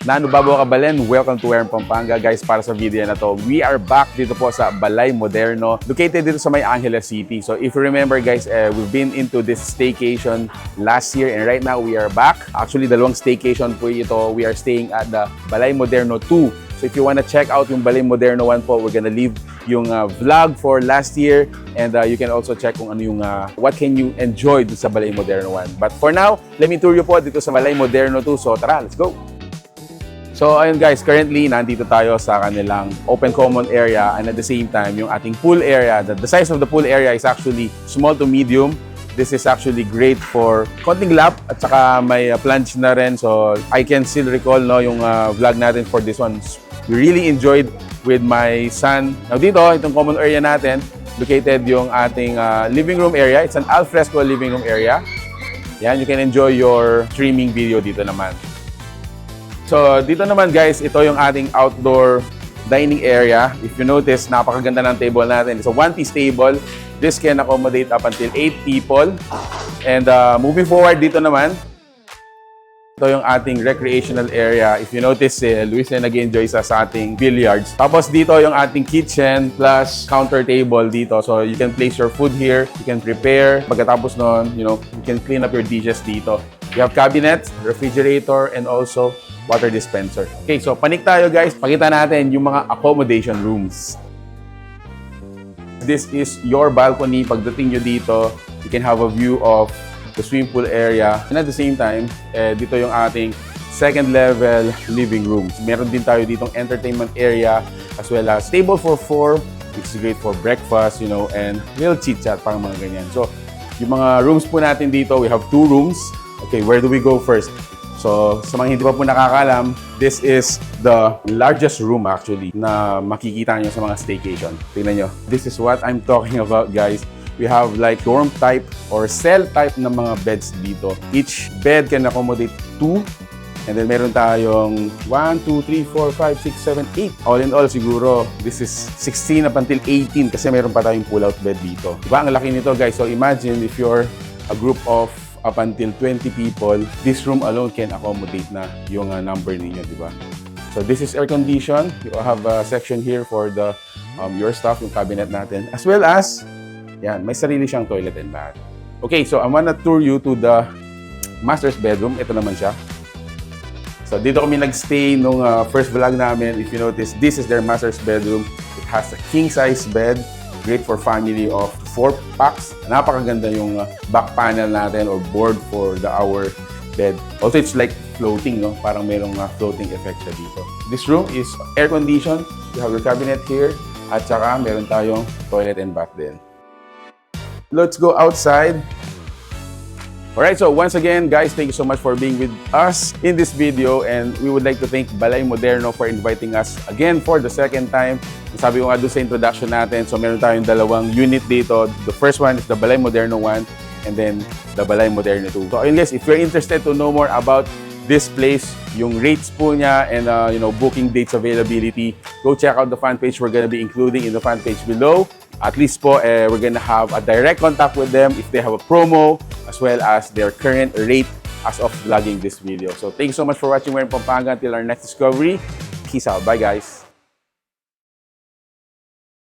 Nanubabaw Kabalen, welcome to Warren, Pampanga. Guys, para sa video na to, we are back dito po sa Balai Moderno, located dito sa May Angeles City. So if you remember guys, we've been into this staycation last year and right now we are back. Actually, dalawang staycation po ito. We are staying at the Balai Moderno 2. So if you wanna check out yung Balai Moderno 1 po, we're gonna leave yung vlog for last year and you can also check kung ano yung what can you enjoy dito sa Balai Moderno 1. But for now, let me tour you po dito sa Balai Moderno 2. So tara, let's go! So ayun guys, currently nandito tayo sa kanilang open common area and at the same time yung ating pool area. The size of the pool area is actually small to medium. This is actually great for konting lap at saka may plunge na rin. So I can still recall no, yung vlog natin for this one. We really enjoyed with my son. Now dito, itong common area natin, located yung ating living room area. It's an al fresco living room area. Yan, you can enjoy your streaming video dito naman. So dito naman guys, ito yung ating outdoor dining area. If you notice, napakaganda ng table natin. It's a one-piece table. This can accommodate up until 8 people. And moving forward dito naman, ito yung ating recreational area. If you notice, Luis na nag-enjoy sa ating billiards. Tapos dito yung ating kitchen plus counter table dito. So you can place your food here. You can prepare. Pagkatapos nun, you can clean up your dishes dito. You have cabinets, refrigerator, and also water dispenser. Okay, so panik tayo guys. Pakita natin yung mga accommodation rooms. This is your balcony. Pagdating nyo dito, you can have a view of the swimming pool area. And at the same time, dito yung ating second level living room. Meron din tayo ditong entertainment area as well as table for 4, which is great for breakfast, and little chit-chat, parang mga ganyan. So, yung mga rooms po natin dito, we have 2 rooms. Okay, where do we go first? So, sa mga hindi pa po nakakalam, this is the largest room actually na makikita nyo sa mga staycation. Tingnan nyo. This is what I'm talking about, guys. We have like dorm type or cell type na mga beds dito. Each bed can accommodate 2. And then meron tayong 1, 2, 3, 4, 5, 6, 7, 8. All in all, siguro, this is 16 up until 18 kasi meron pa tayong pull-out bed dito. Diba? Ang laki nito, guys. So, imagine if you're a group of up until 20 people, this room alone can accommodate na yung number ninyo, di ba? So this is air conditioned. You have a section here for the your stuff, yung cabinet natin. As well as, yan, may sarili siyang toilet and bath. Okay, so I wanna tour you to the master's bedroom. Ito naman siya. So dito kami nagstay nung first vlog namin. If you notice, this is their master's bedroom. It has a king-size bed. Great for family of 4 packs. Napakaganda yung back panel natin or board for our bed. Also, it's like floating, no? Parang merong floating effect siya dito. This room is air-conditioned. You have your cabinet here. At saka, meron tayong toilet and bath din. Let's go outside. Alright, so once again, guys, thank you so much for being with us in this video and we would like to thank Balai Moderno for inviting us again for the second time. Sabi ko nga doon sa introduction natin, so meron tayong dalawang unit dito. The first one is the Balai Moderno 1 and then the Balai Moderno 2. So ayun guys, if you're interested to know more about this place, yung rates po niya and booking dates availability, go check out the fan page we're gonna be including in the fan page below. At least po, we're gonna have a direct contact with them if they have a promo as well as their current rate as of vlogging this video. So thank you so much for watching Warren, Pampanga. Until our next discovery, peace out. Bye guys.